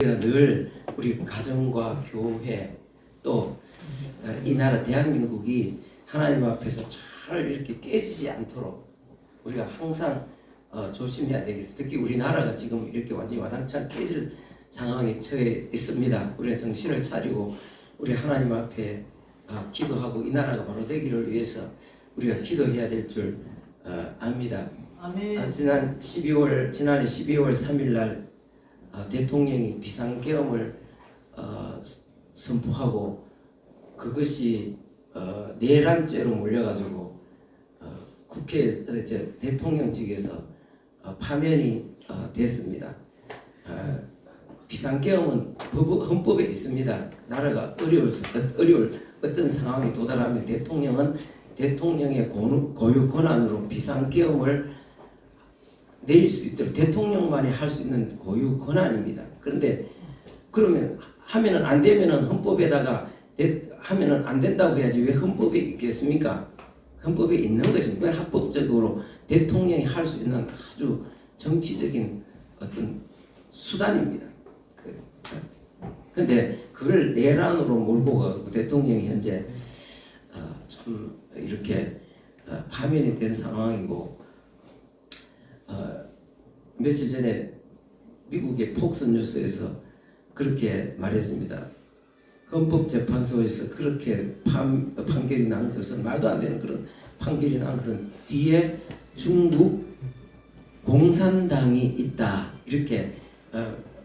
늘 우리 가정과 교회 또 이 나라 대한민국이 하나님 앞에서 잘 이렇게 깨지지 않도록 우리가 항상 조심해야 되겠습니다. 특히 우리나라가 지금 이렇게 완전히 와장창 깨질 상황에 처해 있습니다. 우리가 정신을 차리고 우리 하나님 앞에 기도하고 이 나라가 바로 되기를 위해서 우리가 기도해야 될 줄 압니다. 아멘. 지난해 12월 3일 날 대통령이 비상계엄을 선포하고 그것이 내란죄로 몰려가지고 국회 대통령직에서 파면이 됐습니다. 비상계엄은 헌법에 있습니다. 나라가 어려울 어떤 상황에 도달하면 대통령은 대통령의 고유 권한으로 비상계엄을 내릴 수 있도록 대통령만이 할 수 있는 고유 권한입니다. 그런데 그러면 하면은 안 되면은 헌법에다가 하면은 안 된다고 해야지 왜 헌법에 있겠습니까? 헌법에 있는 것입니다. 합법적으로 대통령이 할 수 있는 아주 정치적인 어떤 수단입니다. 그런데 그걸 내란으로 몰고 가고 대통령이 현재 참 이렇게 파면이 된 상황이고 며칠 전에 미국의 폭스 뉴스에서 그렇게 말했습니다. 헌법재판소에서 그렇게 판결이 난 것은 말도 안 되는 그런 판결이 난 것은 뒤에 중국 공산당이 있다 이렇게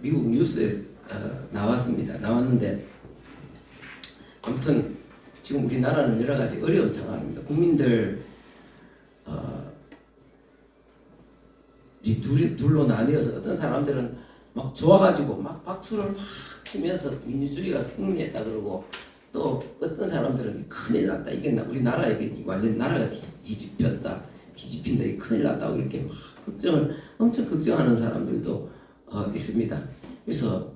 미국 뉴스에 나왔습니다. 나왔는데 아무튼 지금 우리나라는 여러 가지 어려운 상황입니다. 국민들 이 둘로 나뉘어서 어떤 사람들은 막 좋아가지고 막 박수를 막 치면서 민주주의가 승리했다 그러고 또 어떤 사람들은 큰일 났다 이게 우리나라 이게 완전 나라가 뒤집힌다 이게 큰일 났다고 이렇게 막 엄청 걱정하는 사람들도 있습니다. 그래서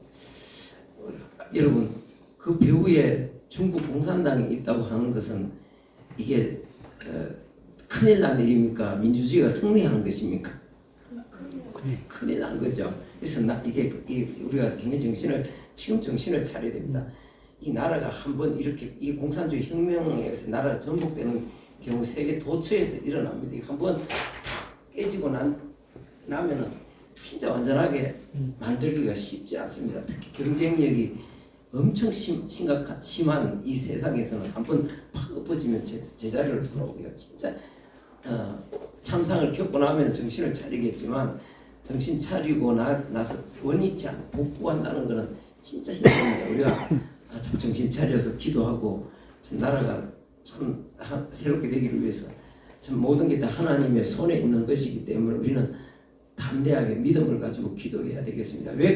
여러분 그 배후에 중국 공산당이 있다고 하는 것은 이게 큰일 난 일입니까? 민주주의가 승리한 것입니까? 큰일 난 거죠. 그래서 이게 우리가 굉장히 정신을 차려야 됩니다. 이 나라가 한번 이렇게 이 공산주의 혁명에 의해서 나라가 전복되는 경우 세계 도처에서 일어납니다. 이게 한번 깨지고 나면은 진짜 완전하게 만들기가 쉽지 않습니다. 특히 경쟁력이 엄청 심한 이 세상에서는 한번 팍 엎어지면 제자리로 돌아오기가 진짜 참상을 겪고 나면 정신을 차리겠지만 정신 차리고 나서 원위치 않고 복구한다는 것은 진짜 힘듭니다. 우리가 참 정신 차려서 기도하고 참 나라가 참 새롭게 되기를 위해서 참 모든 게 다 하나님의 손에 있는 것이기 때문에 우리는 담대하게 믿음을 가지고 기도해야 되겠습니다. 왜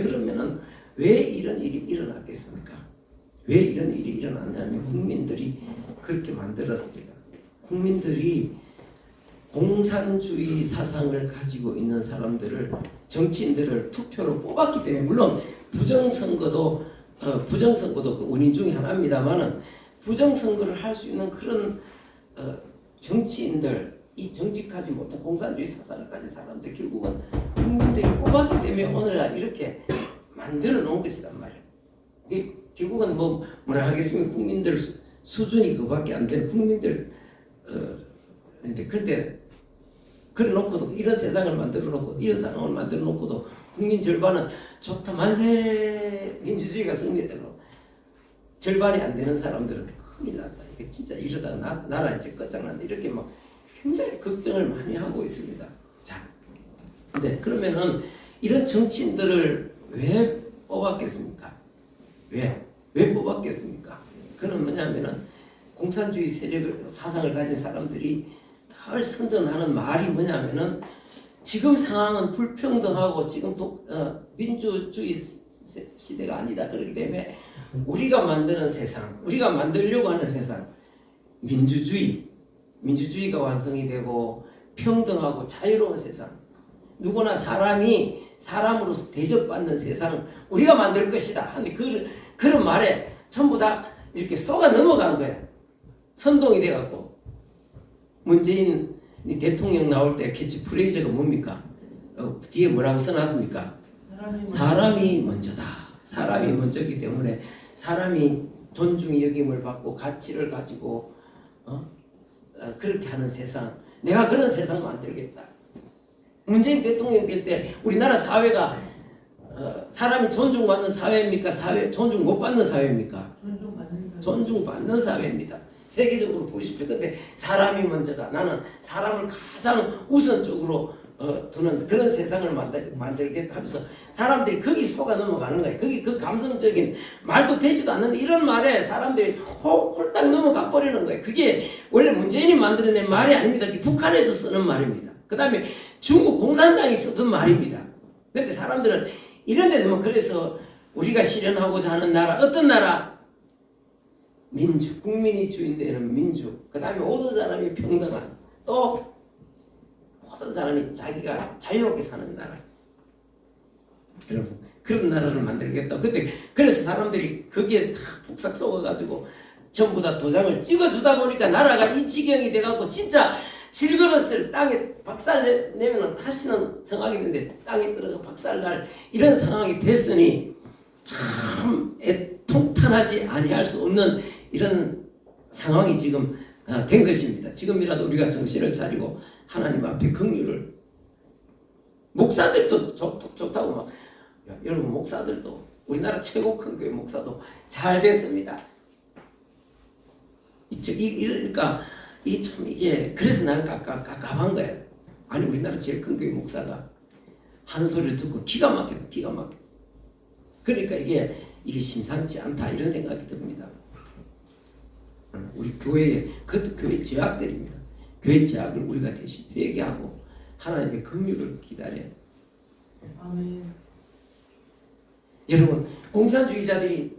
이런 일이 일어났겠습니까? 왜 이런 일이 일어났냐면 국민들이 그렇게 만들었습니다. 국민들이 공산주의 사상을 가지고 있는 사람들을 정치인들을 투표로 뽑았기 때문에 물론 부정선거도 그 원인 중에 하나입니다만은 부정선거를 할 수 있는 그런 정치인들 이 정직하지 못한 공산주의 사상을 가진 사람들 결국은 국민들이 뽑았기 때문에 오늘날 이렇게 만들어 놓은 것이란 말이에요. 이게 결국은 뭐라 하겠습니까? 국민들 수준이 그밖에 안 되는 국민들 근데 그래 놓고도 이런 세상을 만들어 놓고 이런 상황을 만들어 놓고도 국민 절반은 좋다 만세 민주주의가 승리했다고 절반이 안 되는 사람들은 큰일 났다 이게 진짜 이러다가 나라 이제 끝장난다 이렇게 막 굉장히 걱정을 많이 하고 있습니다. 자, 근데 그러면은 이런 정치인들을 왜 뽑았겠습니까? 왜 뽑았겠습니까? 그건 뭐냐면은 공산주의 사상을 가진 사람들이 늘 선전하는 말이 뭐냐면은 지금 상황은 불평등하고 지금 민주주의 시대가 아니다. 그렇기 때문에 우리가 만드는 세상, 우리가 만들려고 하는 세상, 민주주의가 완성이 되고 평등하고 자유로운 세상, 누구나 사람이 사람으로서 대접받는 세상 우리가 만들 것이다. 하는 그런 말에 전부 다 이렇게 속아 넘어간 거예요. 선동이 돼갖고 문재인 대통령 나올 때 캐치프레이즈가 뭡니까? 뒤에 뭐라고 써놨습니까? 사람이 먼저다. 사람이 먼저기 때문에 사람이 존중의 여김을 받고 가치를 가지고 그렇게 하는 세상, 내가 그런 세상 만들겠다. 문재인 대통령 될 때 우리나라 사회가 사람이 존중받는 사회입니까? 존중 못 받는 사회입니까? 존중받는 사회입니다. 세계적으로 보십시오. 근데 사람이 먼저다. 나는 사람을 가장 우선적으로 두는 그런 세상을 만들겠다 하면서 사람들이 거기 속아 넘어가는 거예요. 거기 그 감성적인 말도 되지도 않는 이런 말에 사람들이 홀딱 넘어가 버리는 거예요. 그게 원래 문재인이 만들어낸 말이 아닙니다. 북한에서 쓰는 말입니다. 그 다음에 중국 공산당이 쓰던 말입니다. 근데 사람들은 이런 데 너무 그래서 우리가 실현하고자 하는 나라, 어떤 나라? 민주, 국민이 주인되는 민주. 그 다음에 모든 사람이 평등한, 또 모든 사람이 자기가 자유롭게 사는 나라. 여러분, 그런 나라를 만들겠다. 근데 그래서 사람들이 거기에 다 폭삭 속아가지고 전부 다 도장을 찍어주다 보니까 나라가 이 지경이 돼가고 진짜 실그릇을 땅에 박살 내면 다시는 성하게 되는데 땅에 들어가 박살날 이런 상황이 됐으니 참 통탄하지 아니할 수 없는 이런 상황이 지금 된 것입니다. 지금이라도 우리가 정신을 차리고 하나님 앞에 긍휼을, 목사들도 좋다고 막, 여러분 목사들도 우리나라 최고 큰 교회 목사도 잘 됐습니다. 그러니까 이게 그래서 나는 깝깝한 거예요. 아니 우리나라 제일 큰 교회 목사가 하는 소리를 듣고 기가 막혀. 그러니까 이게 심상치 않다 이런 생각이 듭니다. 우리 교회의 그것도 교회 죄악들입니다. 교회 죄악을 우리가 대신 회개하고 하나님의 긍휼을 기다려요. 아멘. 여러분 공산주의자들이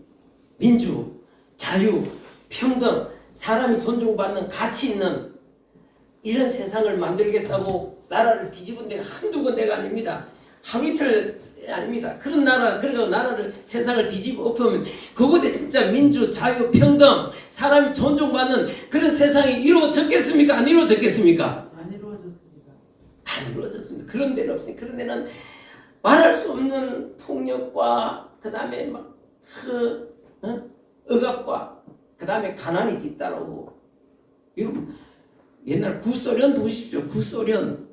민주, 자유, 평등, 사람이 존중받는 가치 있는 이런 세상을 만들겠다고 나라를 뒤집은 데가 한두 군데가 아닙니다. 하루 이틀 아닙니다. 그런 나라, 그러니까 나라를 세상을 뒤집어 엎으면 그곳에 진짜 민주, 자유, 평등, 사람이 존중받는 그런 세상이 이루어졌겠습니까? 안 이루어졌겠습니까? 안 이루어졌습니다. 안 이루어졌습니다. 그런 데는 없어요. 그런 데는 말할 수 없는 폭력과 그 다음에 막 억압과 그 다음에 가난이 뒤따르고. 여러분 옛날 구소련 보십시오. 구소련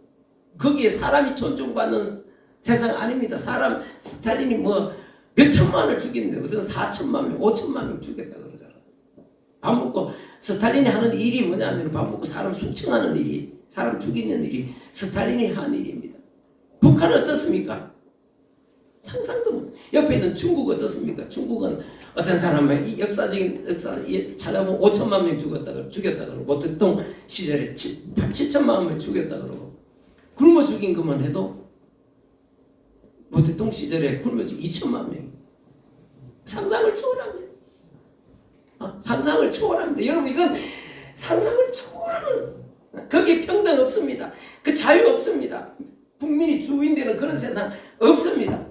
거기에 사람이 존중받는 세상 아닙니다. 사람 스탈린이 뭐 몇천만을 죽였는데 무슨 4천만 명, 5천만 명 죽였다 그러잖아. 밥 먹고 스탈린이 하는 일이 뭐냐면 밥 먹고 사람 숙청하는 일이, 사람 죽이는 일이 스탈린이 한 일입니다. 북한은 어떻습니까? 상상도 못. 옆에 있는 중국 어떻습니까? 중국은 어떤 사람의 역사적인 역사 찾아보면 5천만 명 죽였다 그러고 모택동 시절에 7천만 명 죽였다 그러고 굶어 죽인 것만 해도 모택동 시절에 굶어 죽인 2천만 명. 상상을 초월합니다. 상상을 초월합니다. 여러분 이건 상상을 초월하는, 거기 평등 없습니다. 그 자유 없습니다. 국민이 주인 되는 그런 세상 없습니다.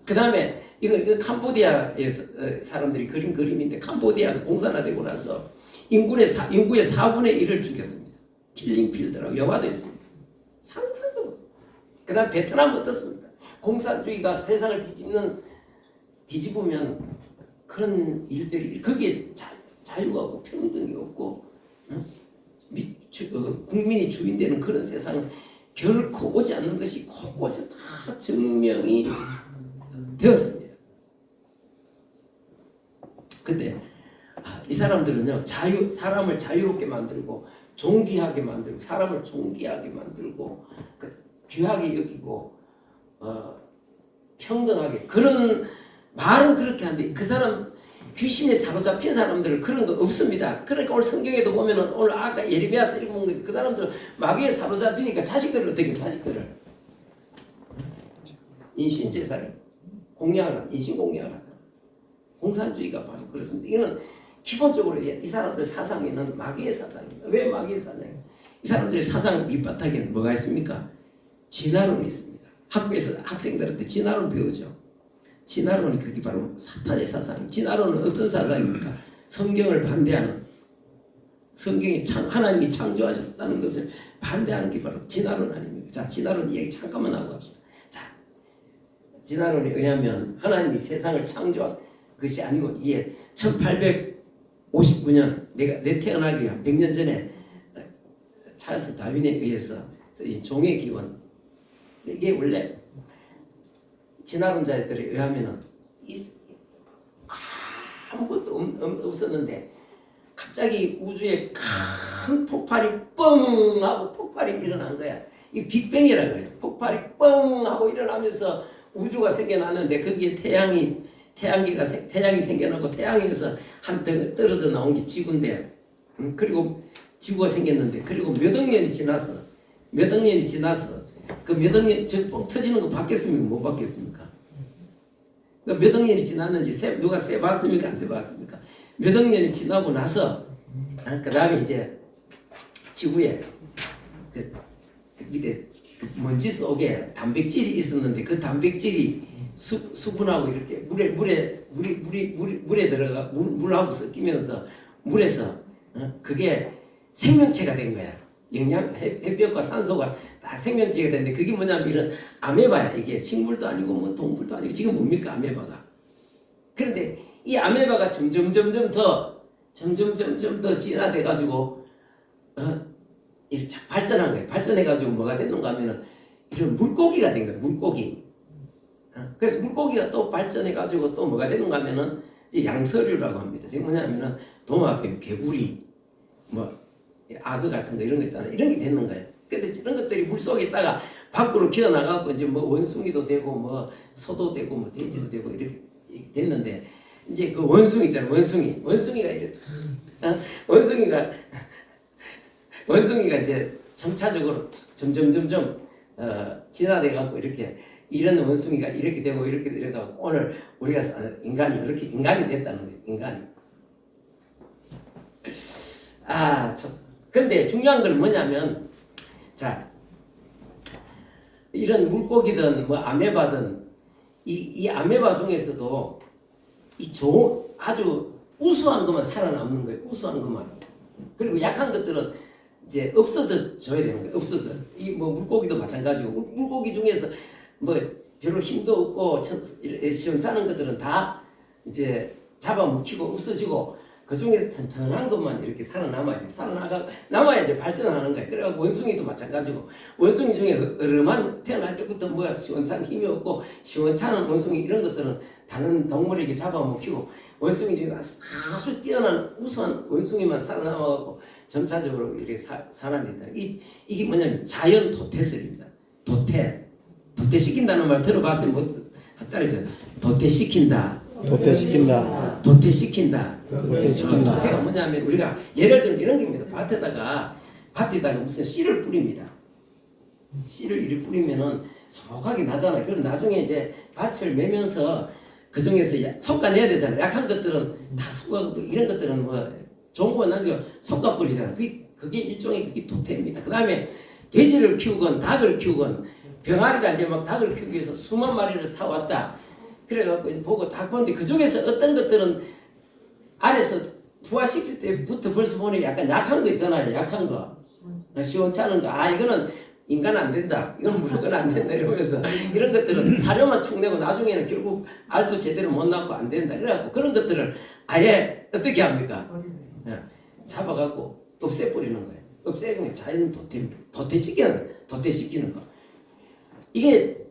그 다음에 이거 캄보디아에서 사람들이 그린 그림인데 캄보디아가 공산화되고 나서 인구의 4분의 1을 죽였습니다. 킬링필드라고 영화도 있습니다. 상상도 못. 그 다음 베트남 어떻습니까? 공산주의가 세상을 뒤집으면 그런 일들이 거기에 자유가 없고 평등이 없고 국민이 주인되는 그런 세상은 결코 오지 않는 것이 곳곳에 다 증명이 되었습니다. 근데 이 사람들은요 사람을 자유롭게 만들고 존귀하게 만들고 사람을 존귀하게 만들고 귀하게 여기고 평등하게 그런 말은 그렇게 하는데 그 사람 귀신에 사로잡힌 사람들은 그런 거 없습니다. 그러니까 오늘 성경에도 보면은 오늘 아까 예레미야서 읽어본 그 사람들 마귀에 사로잡히니까 자식들을 어떻게 자식들을 인신제사를 인신공양을 하잖아. 공산주의가 바로 그렇습니다. 이거는 기본적으로 이 사람들 사상에는 마귀의 사상입니다. 왜 마귀의 사상입니까? 이 사람들의 사상 밑바닥에는 뭐가 있습니까? 진화론이 있습니다. 학교에서 학생들한테 진화론 배우죠. 진화론이 그게 바로 사탄의 사상입니다. 진화론은 어떤 사상입니까? 성경을 반대하는, 성경이 하나님이 창조하셨다는 것을 반대하는 게 바로 진화론 아닙니까? 자, 진화론 이야기 잠깐만 하고 갑시다. 자, 진화론에 의하면 하나님이 세상을 창조한 것이 아니고 이게 1859년 내 태어나기 한 100년 전에 찰스 다윈에 의해서 이 종의 기원, 이게 원래 진화론자들에 의하면은 아무것도 없었는데 갑자기 우주에 큰 폭발이 뻥 하고 폭발이 일어난 거야. 이 빅뱅이라고 해요. 폭발이 뻥 하고 일어나면서 우주가 생겨났는데 거기에 태양이 생겨나고 태양에서 한 덩 떨어져 나온 게 지구인데, 그리고 지구가 생겼는데, 그리고 몇 억 년이 지나서 그 몇 억 년 뻥 터지는 거 봤겠습니까? 못 봤겠습니까? 그러니까 몇 억 년이 지났는지 누가 세봤습니까? 안 세봤습니까? 몇 억 년이 지나고 나서 그 다음에 이제 지구에 그 밑에 그 먼지 속에 단백질이 있었는데 그 단백질이 수분하고 이렇게 물에 들어가 물하고 섞이면서 물에서 그게 생명체가 된 거야. 영양 햇볕과 산소가 다 생명체가 됐는데 그게 뭐냐면 이런 아메바야. 이게 식물도 아니고 뭐 동물도 아니고 지금 뭡니까 아메바가. 그런데 이 아메바가 점점 더 진화돼 가지고 이렇게 발전한 거예요. 발전해 가지고 뭐가 됐는가 하면은 이런 물고기가 된 거예요. 물고기. 그래서 물고기가 또 발전해 가지고 또 뭐가 되는가 하면은 이제 양서류라고 합니다. 지금 뭐냐면은 도마뱀, 개구리, 뭐 악어 같은 거 이런 거 있잖아요. 이런 게 되는 거예요. 근데 이런 것들이 물 속에 있다가 밖으로 기어나가고 이제 뭐 원숭이도 되고 뭐 소도 되고 뭐 돼지도 되고 이렇게 됐는데 이제 그 원숭이 있잖아요. 원숭이가 이래 원숭이가 이제 점차적으로 점점 진화돼 갖고 이렇게 이런 원숭이가 이렇게 되고 이렇게 되고 오늘 우리가 인간이 이렇게 인간이 됐다는 거예요. 인간이. 근데 중요한 건 뭐냐면 자 이런 물고기든 뭐 아메바든 이 아메바 중에서도 이 아주 우수한 것만 살아남는 거예요. 우수한 것만. 그리고 약한 것들은 이제 없어져 줘야 되는 거예요. 없어져. 이 뭐 물고기도 마찬가지고 물고기 중에서 뭐 별로 힘도 없고 시원찮은 것들은 다 이제 잡아먹히고 없어지고 그 중에 튼튼한 것만 이렇게 살아남아야 돼. 남아야 이제 발전하는 거야. 그래갖고 원숭이도 마찬가지고 원숭이 중에 어르만 태어날 때부터 뭐야 시원찮은 힘이 없고 시원찮은 원숭이 이런 것들은 다른 동물에게 잡아먹히고 원숭이 중에 아주 뛰어난 우수한 원숭이만 살아남아갖고 점차적으로 이렇게 사람이 된다. 이게 뭐냐면 자연 도태설입니다. 도태시킨다는 말 들어봤어요? 뭐 따라해보세요. 도태시킨다. 도태가 뭐냐면 우리가 예를 들면 이런 겁니다. 밭에다가 무슨 씨를 뿌립니다. 씨를 이렇게 뿌리면은 소각이 나잖아요. 그럼 나중에 이제 밭을 매면서 그 중에서 솎아내야 되잖아요. 약한 것들은 다 솎아고 이런 것들은 뭐 좋은 거만 나중에 솎아 뿌리잖아요. 그게 일종의 그게 도태입니다. 그 다음에 돼지를 키우건 닭을 키우건 병아리가 이제 막 닭을 키우기 위해서 수만 마리를 사왔다. 그래갖고 보고 닭 보는데 그 중에서 어떤 것들은 아래서 부화시킬 때부터 벌써 보니 약간 약한 거 있잖아요. 약한 거. 시원찮은 거. 이거는 인간 안 된다. 이건 물건 안 된다. 이러면서 이런 것들은 사료만 축내고 나중에는 결국 알도 제대로 못 낳고 안 된다. 그래갖고 그런 것들을 아예 어떻게 합니까? 잡아갖고 없애버리는 거예요. 없애고 자연 도태시키는 거. 이게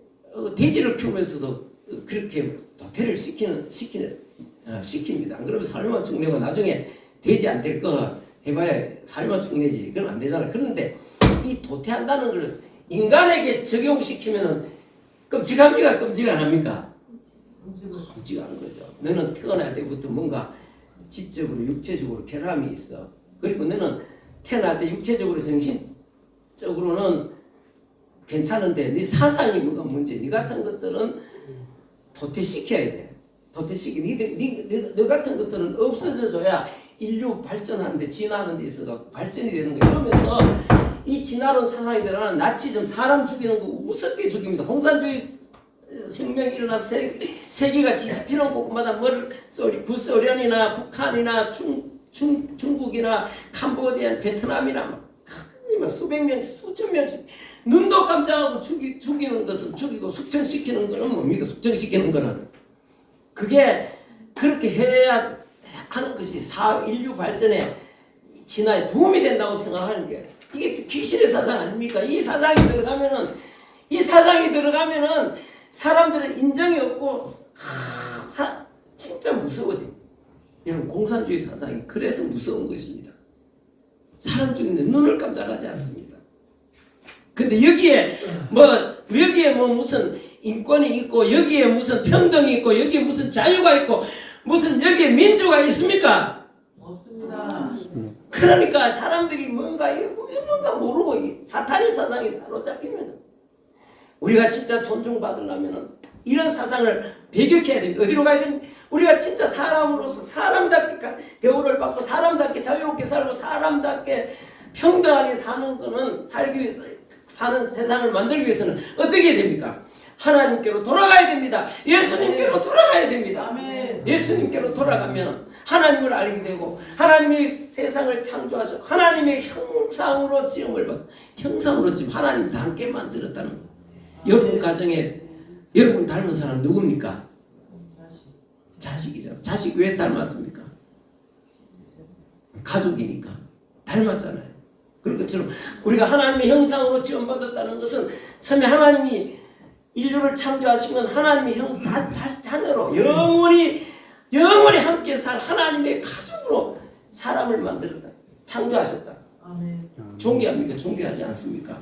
돼지를 키우면서도 그렇게 도태를 시킵니다. 안 그러면 사료만 축내고 나중에 돼지 안 될 거 해봐야 사료만 축내지. 그럼 안 되잖아. 그런데 이 도태한다는 걸 인간에게 적용시키면은 끔찍합니까? 끔찍 안 합니까? 끔찍한 거죠. 너는 태어날 때부터 뭔가 지적으로 육체적으로 결함이 있어. 그리고 너는 태어날 때 육체적으로 정신적으로는 괜찮은데 네 사상이 뭐가 문제. 네 같은 것들은 도태시켜야 돼. 너 같은 것들은 없어져줘야 인류 발전하는데 진화하는 데 있어서 발전이 되는 거예요. 그러면서 이 진화론 사상이 들어가는 나치즘 사람 죽이는 거 우습게 죽입니다. 공산주의 생명이 일어나서 세계가 뒤집히는 곳마다 구소련이나 북한이나 중국이나 캄보디아, 베트남이나 막 수백 명씩 수천 명씩 눈도 깜짝하고 죽이는 것은 죽이고 숙청시키는 거는 뭡니까? 숙청시키는 거는 그게 그렇게 해야 하는 것이 인류 발전에 진화에 도움이 된다고 생각하는 게 이게 귀신의 사상 아닙니까? 이 사상이 들어가면은 사람들은 인정이 없고 진짜 무서워져. 여러분 공산주의 사상이 그래서 무서운 것입니다. 사람 죽이는데 눈을 깜짝하지 않습니다. 근데 여기에 무슨 인권이 있고 여기에 무슨 평등이 있고 여기에 무슨 자유가 있고 무슨 여기에 민주가 있습니까? 없습니다. 그러니까 사람들이 뭔가 모르고 이 사탄의 사상에 사로잡히면 우리가 진짜 존중받으려면 이런 사상을 배격해야 됩니다. 어디로 가야 됩니까? 우리가 진짜 사람으로서 사람답게 대우를 받고 사람답게 자유롭게 살고 사람답게 평등하게 사는 거는 살기 위해서 사는 세상을 만들기 위해서는 어떻게 해야 됩니까? 하나님께로 돌아가야 됩니다. 예수님께로 돌아가야 됩니다. 아멘. 예수님께로 돌아가면 하나님을 알게 되고 하나님이 세상을 창조하셔 하나님의 형상으로 지음을 형상으로 지음 하나님도 함께 만들었다는 거예요. 여러분 가정에 여러분 닮은 사람 누굽니까? 자식이잖아. 자식 왜 닮았습니까? 가족이니까 닮았잖아요. 그런 것처럼 우리가 하나님의 형상으로 지음받았다는 것은 처음에 하나님이 인류를 창조하시면 하나님의 자녀로 영원히 함께 살 하나님의 가족으로 사람을 만들었다. 창조하셨다. 아멘. 존귀합니까? 존귀하지 않습니까?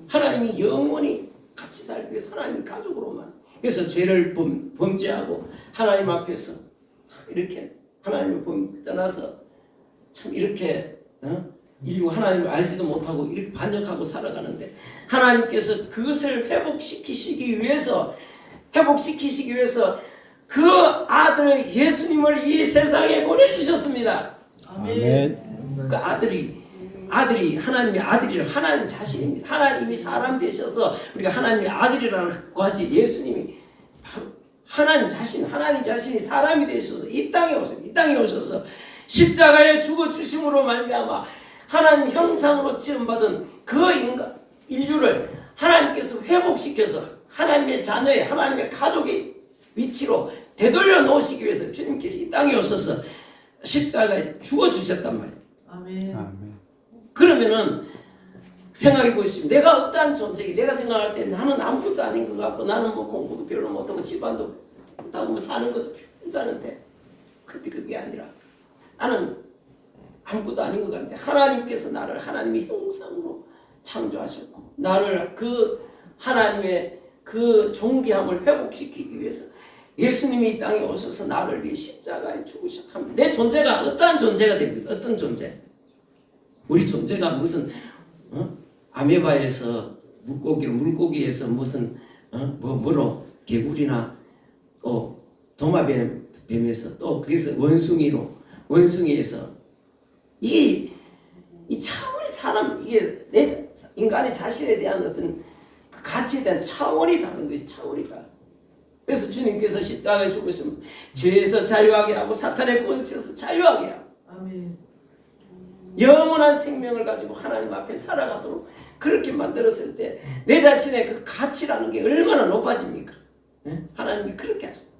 하나님이 영원히 같이 살기 위해서 하나님의 가족으로만. 그래서 죄를 범죄하고 하나님 앞에서 이렇게 하나님을 떠나서 참 이렇게 인류가 하나님을 알지도 못하고 이렇게 반역하고 살아가는데 하나님께서 그것을 회복시키시기 위해서 그 아들 예수님을 이 세상에 보내주셨습니다. 아멘. 그 아들이 하나님의 아들이라 하나님 자신입니다. 하나님이 사람 되셔서 우리가 하나님의 아들이라는 것이 예수님이 하나님 자신이 사람이 되셔서 이 땅에 오셔서 십자가에 죽어 주심으로 말미암아 하나님 형상으로 지음받은 그 인류를 하나님께서 회복시켜서 하나님의 자녀의 하나님의 가족의 위치로 되돌려 놓으시기 위해서 주님께서 이 땅에 오셔서 십자가에 죽어 주셨단 말이에요. 아멘. 그러면은 생각해 보시죠. 내가 어떠한 존재이 내가 생각할 때 나는 아무것도 아닌 것 같고 나는 뭐 공부도 별로 못하고 집안도 못하고 뭐 사는 것도 괜찮은데 근데 그게 아니라 나는 아무것도 아닌 것 같은데 하나님께서 나를 하나님의 형상으로 창조하셨고 나를 그 하나님의 그 존귀함을 회복시키기 위해서 예수님이 이 땅에 오셔서 나를 위해 십자가에 죽으셨습니다. 내 존재가 어떠한 존재가 됩니까? 어떤 존재? 우리 존재가 무슨 아메바에서 물고기에서 무슨 뭐로 개구리나 또 도마뱀에서 또 거기서 원숭이에서 이 차원이 사람 이게 내 인간의 자신에 대한 어떤 가치에 대한 차원이 다른 것이 차원이 다른. 그래서 주님께서 십자가에 죽으시면 죄에서 자유하게 하고 사탄의 권세에서 자유하게 하고 아멘. 영원한 생명을 가지고 하나님 앞에 살아가도록 그렇게 만들었을 때 내 자신의 그 가치라는 게 얼마나 높아집니까? 하나님이 그렇게 하셨다.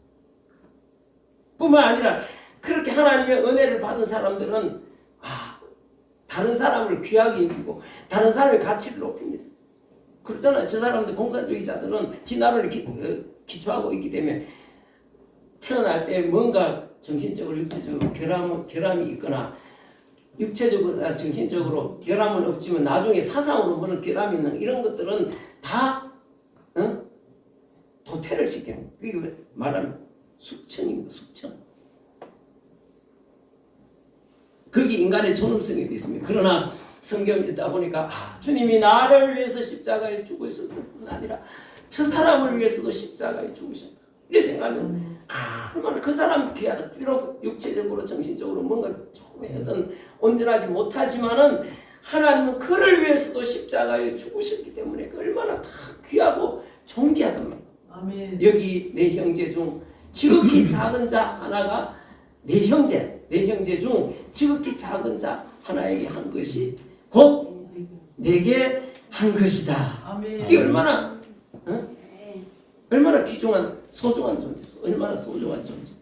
뿐만 아니라 그렇게 하나님의 은혜를 받은 사람들은 다른 사람을 귀하게 여기고 다른 사람의 가치를 높입니다. 그렇잖아요. 저 사람들 공산주의자들은 진화를 기초하고 있기 때문에 태어날 때 뭔가 정신적으로 육체적으로 결함이 있거나 육체적으로 정신적으로 결함은 없지만 나중에 사상으로 뭐는 결함이 있는 이런 것들은 다 도태를 시키는 그게 말하면 숙청입니다. 숙청. 그게 인간의 존엄성이 있습니다. 그러나 성경을 읽다 보니까 주님이 나를 위해서 십자가에 죽으셨을 뿐 아니라 저 사람을 위해서도 십자가에 죽으셨다. 이렇게 생각하면 얼마나 그 사람 귀하다. 비록 육체적으로 정신적으로 뭔가 조금이든 온전하지 못하지만은 하나님은 그를 위해서도 십자가에 죽으셨기 때문에 그 얼마나 다 귀하고 존귀하단 말이에요. 아멘. 여기 내 형제 중 지극히 작은 자 하나가 내 형제 중 지극히 작은 자 하나에게 한 것이 곧 내게 것이다. 아멘. 이게 얼마나 얼마나 귀중한 소중한 존재, 얼마나 소중한 존재.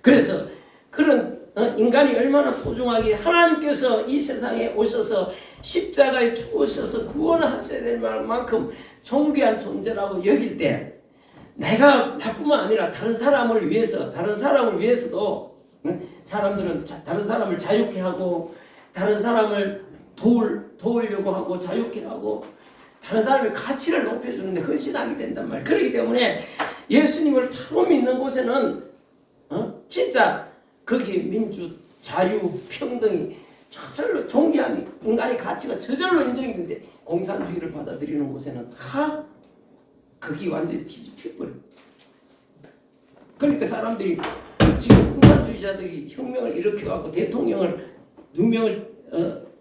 그래서 그런 인간이 얼마나 소중하게 하나님께서 이 세상에 오셔서 십자가에 죽으셔서 구원을 하셔야 될 만큼 존귀한 존재라고 여길 때 내가 나뿐만 아니라 다른 사람을 위해서도 사람들은 다른 사람을 자유케 하고 다른 사람을 도우려고 하고 자유케 하고 다른 사람의 가치를 높여주는데 헌신하게 된단 말이에요. 그렇기 때문에 예수님을 바로 믿는 곳에는 진짜 거기 민주, 자유, 평등이 저절로 존귀함이 인간의 가치가 저절로 인정이 되는데 공산주의를 받아들이는 곳에는 다 거기 완전히 뒤집혀버려. 그러니까 사람들이 지금 공산주의자들이 혁명을 일으켜갖고 대통령을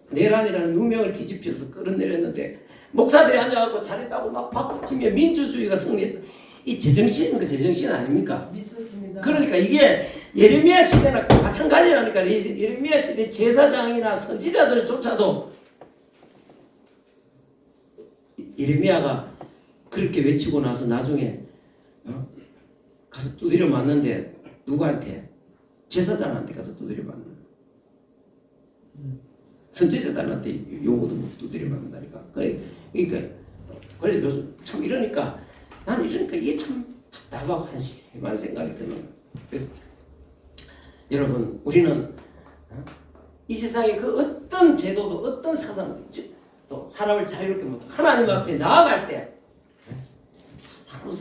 내란이라는 누명을 뒤집혀서 끌어내렸는데 목사들이 앉아갖고 잘했다고 막 박수치며 민주주의가 승리했다. 이 제정신은 그 제정신 아닙니까? 미쳤습니다. 그러니까 이게 예레미야 시대나 마찬가지라니까. 예레미야 시대 제사장이나 선지자들조차도 예레미야가 그렇게 외치고 나서 나중에 가서 두드려 맞는데 누구한테? 제사장한테 가서 두드려 맞는 거예요. 선지자들한테 용어도 못 두드려 맞는다니까. 그러니까 그래 요즘 참 이러니까 나는 이게 참 답답하고 한심한 생각이 드는 거예요. 그래서 여러분 우리는 이 세상의 그 어떤 제도도 어떤 사상 또 사람을 자유롭게 못 하나님 앞에 나아갈 때 바로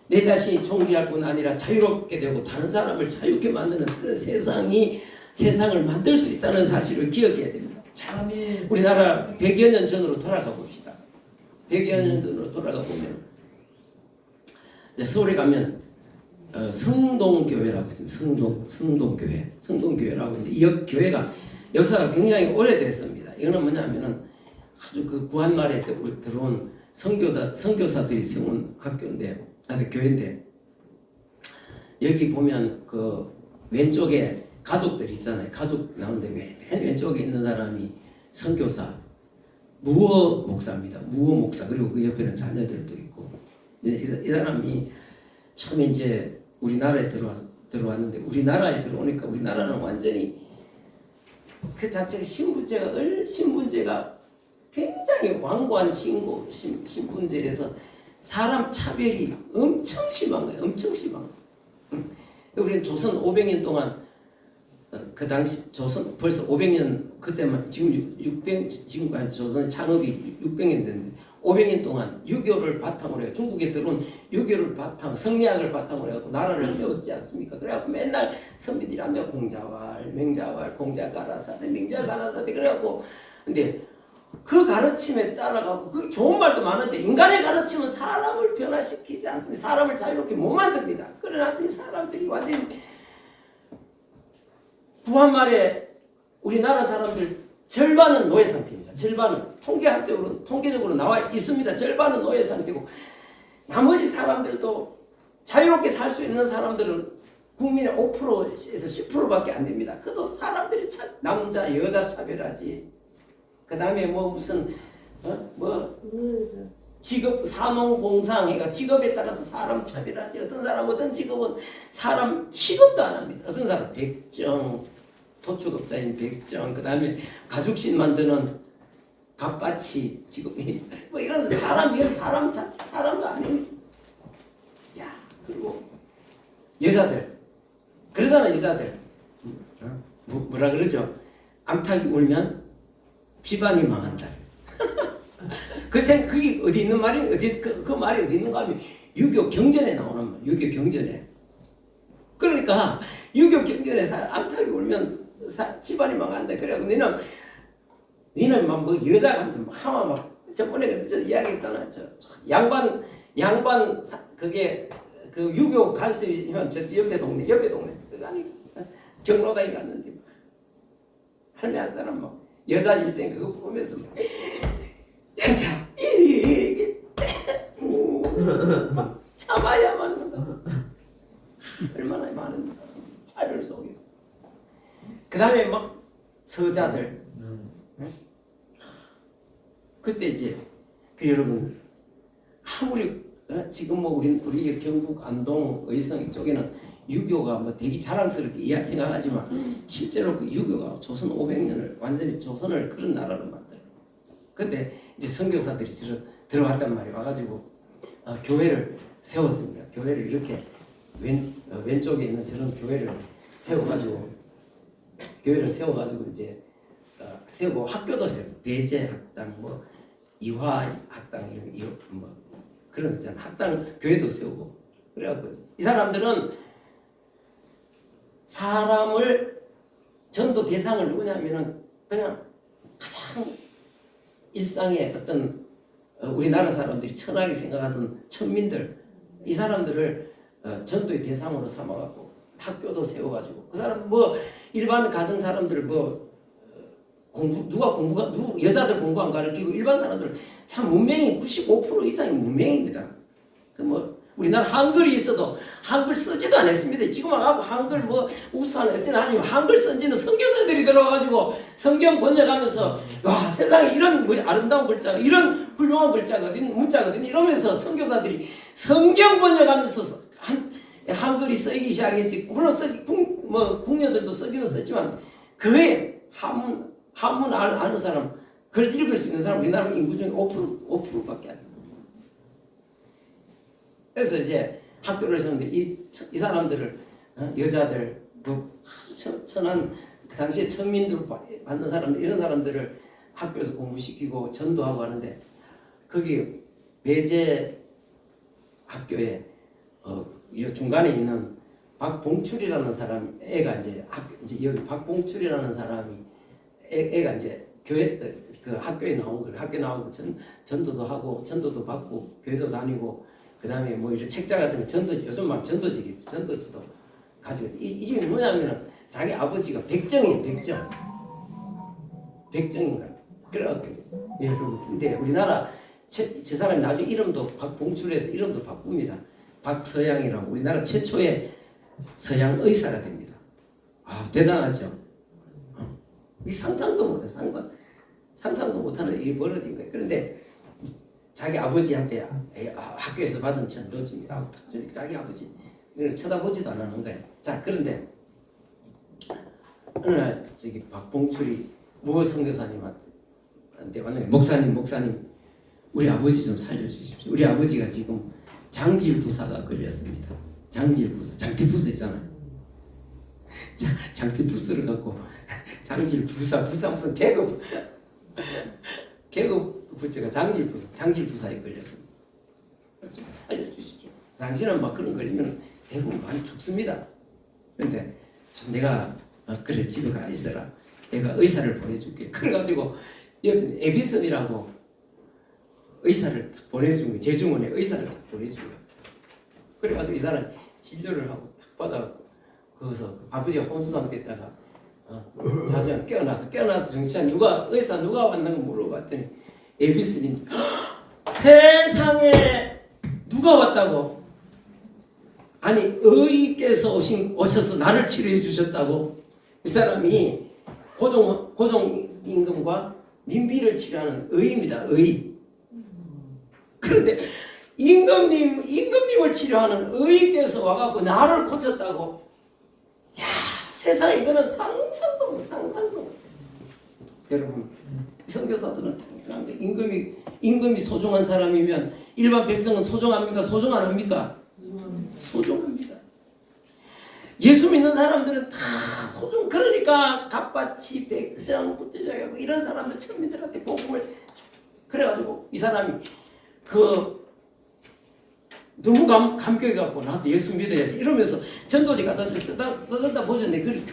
내 자신이 존귀할 뿐 아니라 자유롭게 되고 다른 사람을 자유롭게 만드는 그런 세상을 만들 수 있다는 사실을 기억해야 됩니다. 자, 아멘. 우리나라 100여 년 전으로 돌아가 봅시다. 100여 년 전으로 돌아가 보면 이제 서울에 가면 성동교회라고 있습니다. 성동교회라고 이제 이 교회가 역사가 굉장히 오래됐습니다. 이거는 뭐냐면은 아주 그 구한말에 들어온 선교사들이 세운 교회인데 여기 보면 그 왼쪽에 가족들 있잖아요. 가족 나오는데 맨 왼쪽에 있는 사람이 선교사 무어 목사입니다. 무어 목사. 그리고 그 옆에는 자녀들도 있고 이 사람이 참 이제 우리나라에 들어왔는데 우리나라에 들어오니까 우리나라는 완전히 그 자체가 신분제가 굉장히 완고한 신분제에서 사람 차별이 엄청 심한 거예요. 엄청 심한 거예요. 우리는 조선 500년 동안 그 당시 조선 벌써 500년 그때만 지금 조선 창업이 600년 됐는데 500년 동안 유교를 바탕으로 해 중국에 들어온 유교를 성리학을 바탕으로 해갖고 나라를 세웠지 않습니까? 그래갖고 맨날 선비들이 앉아 공자왈, 맹자왈, 공자가라사대, 맹자가라사대 그래갖고 근데 그 가르침에 따라가고 그 좋은 말도 많은데 인간의 가르침은 사람을 변화시키지 않습니다. 사람을 자유롭게 못 만듭니다. 그러나 이 사람들이 완전히 구한말에 우리나라 사람들 절반은 노예 상태입니다. 절반은 통계적으로 나와 있습니다. 절반은 노예 상태고 나머지 사람들도 자유롭게 살 수 있는 사람들은 국민의 5%에서 10%밖에 안 됩니다. 그래도 사람들이 남자 여자 차별하지. 그 다음에 무슨 직업 산업공상해가 직업에 따라서 사람 차별하지. 어떤 사람 어떤 직업은 사람 취급도 안 합니다. 어떤 사람 백정 도축업자인 백정 그 다음에 가죽신 만드는 갑바치 직업이 이런 사람 자체 사람도 아닙니다. 야 그리고 여자들 그러잖아. 여자들 뭐라 그러죠? 암탉이 울면 집안이 망한다. 그게 어디 있는 말이 그 말이 어디 있는가 하면 유교 경전에 나오는 말. 유교 경전에. 그러니까 유교 경전에 암탉이 울면 집안이 망한다. 그래갖고 니는 막 뭐 여자 하면서 막 저번에 저 이야기했잖아. 저 양반 그게 그 유교 간섭이면 저 옆에 동네 그거 아니 경로당에 갔는데 할매 한 사람 막 여자 일생 그거 보면서 막 여자 막 참아야만 한다. 얼마나 많은 사람 차별 속에서 그 다음에 막 서자들 여러분 아무리 지금 뭐 우리 경북 안동 의성 이쪽에는 유교가 뭐 되게 자랑스럽게 생각하지만 실제로 그 유교가 조선 500년을 완전히 조선을 그런 나라로 만들어. 근데 이제 선교사들이 들어왔단 말이에요. 와가지고 교회를 세웠습니다. 교회를 이렇게 왼쪽에 있는 저런 교회를 세워가지고 이제 세우고 학교도 세우고 배제 학당 뭐 이화 학당 이런 뭐 그런 거 있잖아. 학당 교회도 세우고 그래갖고 이 사람들은 사람을 전도 대상을 누구냐면은 그냥 가장 일상의 어떤 우리나라 사람들이 천하게 생각하던 천민들 이 사람들을 전도의 대상으로 삼아갖고 학교도 세워가지고 그 사람 뭐 일반 가정 사람들 뭐 여자들 공부 안 가르치고 일반 사람들 참 문맹이 95% 이상이 문맹입니다. 그 뭐 우리나라 한글이 있어도 한글 쓰지도 않았습니다. 지금 와가지고 한글 뭐 우수한 어쩌나 하지만 한글 쓴 지는 선교사들이 들어와가지고 성경 번역하면서 와 세상에 이런 뭐 아름다운 글자가 이런 훌륭한 글자가 어딘 문자가 어딘 이러면서 선교사들이 성경 번역하면서 한글이 쓰기 시작했지. 물론 궁녀들도 쓰기는 썼지만 그의 한문 아는 사람 글 읽을 수 있는 사람 우리나라 인구 중에 5%밖에 안 돼요. 그래서 이제 학교를 세우는데 이 사람들을 여자들 그 천한 그 당시에 천민들 받는 사람들 이런 사람들을 학교에서 공부시키고 전도하고 하는데 거기 배제 학교에 중간에 있는 박봉출이라는 사람 애가 이제 여기 박봉출이라는 사람이 애가 이제 교회 그 학교에 나온 거예요. 학교 나오고 전도도 하고 전도도 받고 교회도 다니고 그 다음에 뭐 이런 책자 같은 거 요즘 막 전도지도 가지고 이 집이 뭐냐면은 자기 아버지가 백정이에요. 백정인가. 그래갖고 여러분 근데 우리나라 저 사람이 나중에 이름도 박봉출에서 이름도 바꿉니다. 박서양이라고 우리나라 최초의 서양 의사가 됩니다. 아 대단하죠. 이 상상도 못해 상상도 못하는 일이 벌어진 거예요. 그런데 자기 아버지한테 학교에서 받은 전도지입니다. 자기 아버지 쳐다보지도 안 하는 거예요. 자 그런데 어느 날 저기 박봉출이 모 선교사님한테 왔는데 목사님 우리 아버지 좀 살려주십시오. 우리 아버지가 지금 장질부사가 걸렸습니다. 장질부사 장티푸스 있잖아요. 장티푸스를 갖고 장질부사 무슨 계급 부처가 장질부사에 걸렸습니다. 좀 살려주십시오. 당신은 막 그런 걸리면 대부분 많이 죽습니다. 그런데 내가 그래 집에 가 있어라. 내가 의사를 보내줄게. 그래가지고 에비슨이라고 의사를 보내준 거예요. 제중원에 의사를 보내준 거예요. 그래가지고 이 사람 진료를 하고 딱 받아갖고 거기서 아버지가 혼수 상태에다가 자주 깨어나서 정치한 의사 누가 왔는가 물어봤더니 에비슨인지 세상에 누가 왔다고? 아니 의께서 오셔서 나를 치료해 주셨다고. 이 사람이 고종임금과 민비를 치료하는 의입니다. 의. 그런데 임금님을 치료하는 의께서 와갖고 나를 고쳤다고. 야 세상에 이거는 상상도 못. 여러분 선교사들은 당연한 게 임금이 소중한 사람이면 일반 백성은 소중합니까? 소중 안 합니까? 소중합니다. 예수 믿는 사람들은 다 소중. 그러니까 갑바치, 백정, 부태자하고 이런 사람들 천민들한테 복음을 그래가지고 이 사람이 너무 감격해갖고 나도 예수 믿어야지 이러면서 전도지 갖다 떠다 보셨네. 그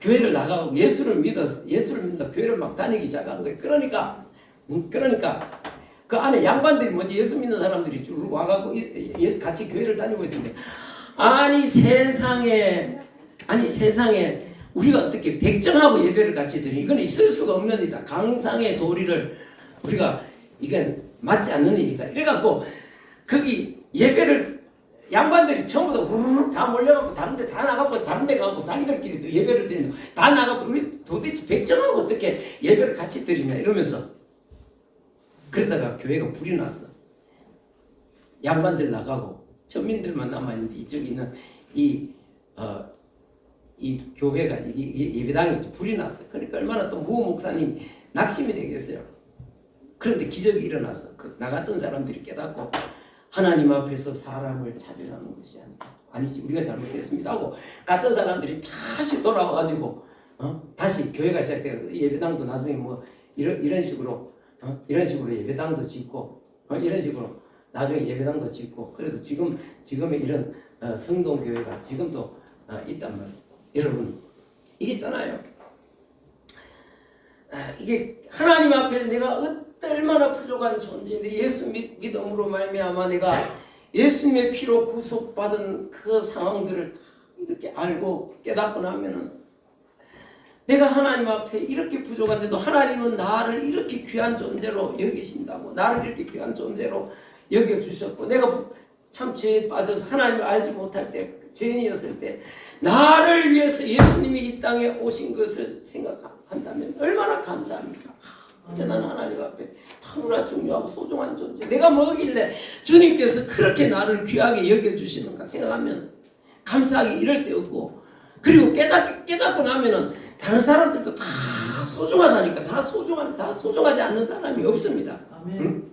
교회를 나가고 예수를 믿는다 교회를 막 다니기 시작한 거예요. 그러니까 그 안에 양반들이 먼저 예수 믿는 사람들이 쭉 와가고 같이 교회를 다니고 있었는데 아니 세상에 우리가 어떻게 백정하고 예배를 같이 드리니 이건 있을 수가 없는 일이다. 강상의 도리를 우리가 이건 맞지 않는 일이다. 이래갖고 거기 예배를 양반들이 전부 다 우르르 다 몰려갖고 다른데 다 나가고 다른데 가고 자기들끼리도 예배를 드리는 다 나가고 우리 도대체 백정하고 어떻게 예배를 같이 드리냐 이러면서 그러다가 교회가 불이 났어. 양반들 나가고 천민들만 남아있는데 이쪽에 있는 이 교회가 이 예배당이 불이 났어요. 그러니까 얼마나 또 무 목사님 낙심이 되겠어요. 그런데 기적이 일어나서 그 나갔던 사람들이 깨닫고 하나님 앞에서 사람을 차별하는 것이 아니지 우리가 잘못했습니다 하고 갔던 사람들이 다시 돌아와가지고 다시 교회가 시작되고 예배당도 나중에 뭐 이런 식으로 예배당도 짓고 이런 식으로 나중에 예배당도 짓고 그래도 지금의 이런 성동교회가 지금도 있단 말이에요. 여러분 이게 있잖아요. 이게 하나님 앞에 내가 얼마나 부족한 존재인데 예수 믿음으로 말미암아 내가 예수님의 피로 구속받은 그 상황들을 이렇게 알고 깨닫고 나면은 내가 하나님 앞에 이렇게 부족한데도 하나님은 나를 이렇게 귀한 존재로 여기신다고 나를 이렇게 귀한 존재로 여겨주셨고 내가 참 죄에 빠져서 하나님을 알지 못할 때 죄인이었을 때 나를 위해서 예수님이 이 땅에 오신 것을 생각한다면 얼마나 감사합니까? 이제 나는 하나님 앞에 너무나 중요하고 소중한 존재 내가 뭐길래 주님께서 그렇게 나를 귀하게 여겨주시는가 생각하면 감사하기 이럴 데 없고 그리고 깨닫고 나면은 다른 사람들도 다 소중하다니까 다 소중하지 않는 사람이 없습니다. 응?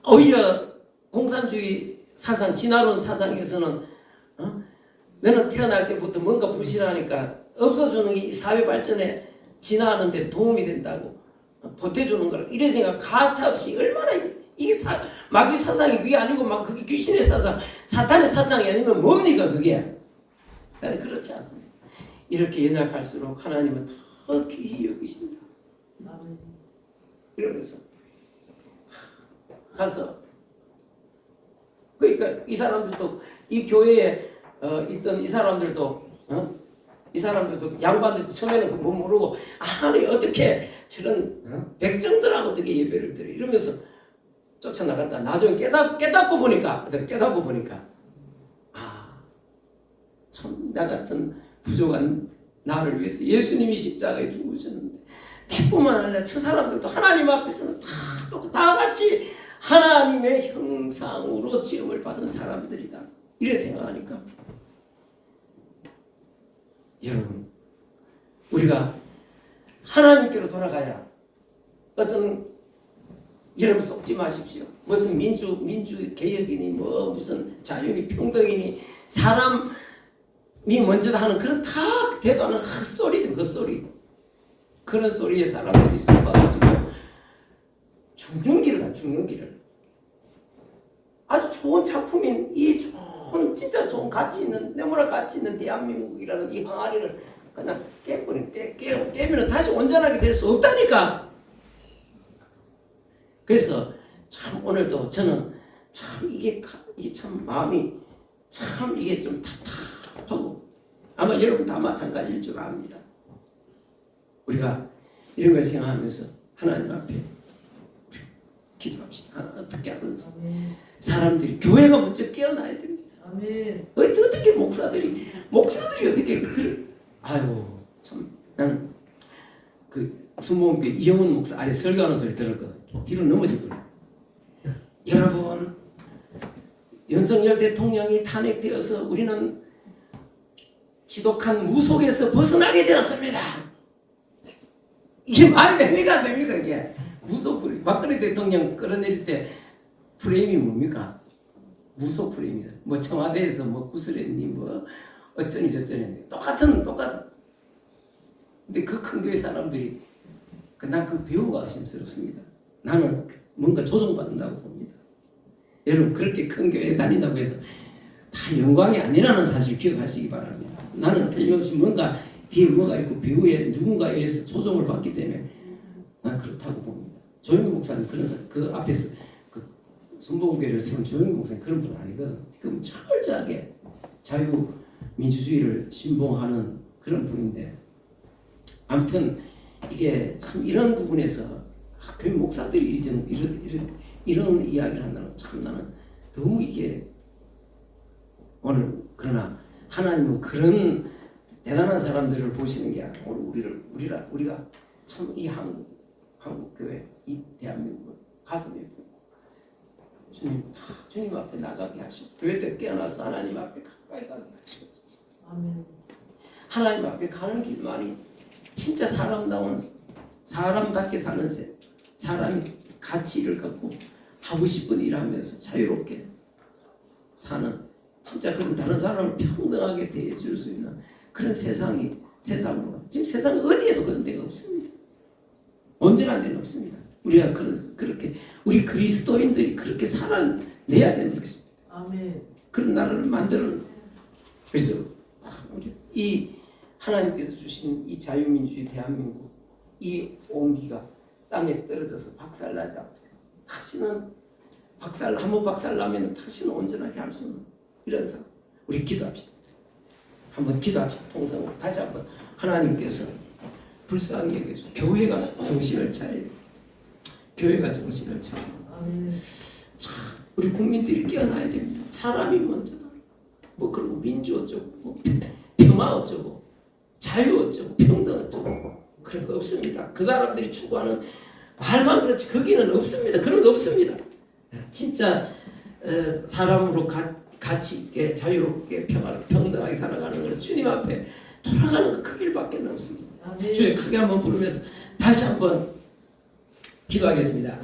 오히려 공산주의 사상 진화론 사상에서는 너는 태어날 때부터 뭔가 불신하니까 없어주는 게 이 사회 발전에 진화하는 데 도움이 된다고 보태주는 거라 이래 생각 가차없이 얼마나 이게 마귀 사상이 그게 아니고 막 그게 귀신의 사상 사탄의 사상이 아니면 뭡니까 그게. 그렇지 않습니다. 이렇게 연약할수록 하나님은 더 귀히 여기신다. 이러면서 가서 그러니까 이 사람들도 이 교회에 있던 이 사람들도 양반들도 처음에는 뭐 모르고 아니 어떻게 저런 백정들하고 어떻게 예배를 드려 이러면서 쫓아나갔다. 나중에 깨닫고 보니까 참 나 같은 부족한 나를 위해서 예수님이 십자가에 죽으셨는데 뿐만 아니라 저 사람들도 하나님 앞에서는 다 같이 하나님의 형상으로 지음을 받은 사람들이다. 이래 생각하니까 여러분 우리가 하나님께로 돌아가야 여러분 속지 마십시오. 무슨 민주 개혁이니 뭐 무슨 자유니 평등이니 사람이 먼저다 하는 그런 다 대도하는 헛소리 그런 소리에 사람들이 쏟아가지고 죽는 길을 아주 좋은 작품인 이 진짜 좋은 가치 있는 너무나 가치 있는 대한민국이라는 이 항아리를 그냥 깨면 다시 온전하게 될 수 없다니까. 그래서 참 오늘도 저는 참 이게 참 마음이 참 이게 좀 답답하고 아마 여러분 다 마찬가지일 줄 압니다. 우리가 이런 걸 생각하면서 하나님 앞에 기도합시다. 어떻게 하든지 사람들이 교회가 먼저 깨어나야 됩니다. 아멘. 어떻게 목사들이 어떻게 참 나는 그 순복음교회 이영훈 목사 아래 설교하는 소리 들었거든. 뒤로 넘어졌거든. 여러분 윤석열 대통령이 탄핵되어서 우리는 지독한 무속에서 벗어나게 되었습니다. 이게 말이 됩니까 안 됩니까 이게? 무속 박근혜 대통령 끌어내릴 때 프레임이 뭡니까? 무속 프레임이다. 뭐 청와대에서 뭐 구슬했니 뭐 어쩌니 저쩌니 똑같은. 근데 그 큰 교회 사람들이 난 그 배우가 의심스럽습니다. 나는 뭔가 조종받는다고 봅니다. 여러분 그렇게 큰 교회에 다닌다고 해서 다 영광이 아니라는 사실 기억하시기 바랍니다. 나는 틀림없이 뭔가 뒤에 뭐가 있고 배우에 누군가에 의해서 조종을 받기 때문에 난 그렇다고 봅니다. 조영기 목사님 그 앞에서 그 순복음교회를 세운 조영기 목사님 그런 분 아니거든. 그럼 철저하게 자유민주주의를 신봉하는 그런 분인데 아무튼 이게 참 이런 부분에서 교회 목사들이 이런 이야기를 한다는 참 나는 너무 이게 오늘 그러나 하나님은 그런 대단한 사람들을 보시는 게 아니라 오늘 우리가 참 이 한국교회 이 대한민국 가슴이 붓고 주님 앞에 나가게 하시고 교회 때 깨어나서 하나님 앞에 가까이 가게 하시옵소서. 아멘. 하나님 앞에 가는 길만이 진짜 사람답게 사는 사람이 가치를 갖고 하고 싶은 일을 하면서 자유롭게 사는 진짜 그런 다른 사람을 평등하게 대해줄 수 있는 그런 세상으로 지금 세상 어디에도 그런 데가 없습니다. 언제나 데는 없습니다. 우리가 그렇게 우리 그리스도인들이 그렇게 살아내야 되는 것입니다. 아멘. 그런 나라를 만들어. 그래서 우리 이 하나님께서 주신 이 자유민주주의 대한민국 이 온기가 땅에 떨어져서 박살나지 않고 다시는 한번 박살나면 다시는 온전하게 할 수 없는 이런 상황. 우리 기도합시다. 한번 기도합시다. 통성으로 다시 한번 하나님께서 불쌍히 여겨줘. 교회가 정신을 차려야 돼. 교회가 정신을 차려. 아멘. 참 우리 국민들이 깨어나야 됩니다. 사람이 먼저다. 뭐 그리고 민주 어쩌고 뭐 평화 어쩌고 자유 어쩌고 평등 어쩌고 그런 거 없습니다. 그 사람들이 추구하는 말만 그렇지 거기는 없습니다. 그런 거 없습니다. 진짜 사람으로 가치 있게 자유롭게 평등하게 살아가는 건 주님 앞에 돌아가는 그 길밖에 없습니다. 아멘. 주에 크게 한번 부르면서 다시 한번 기도하겠습니다.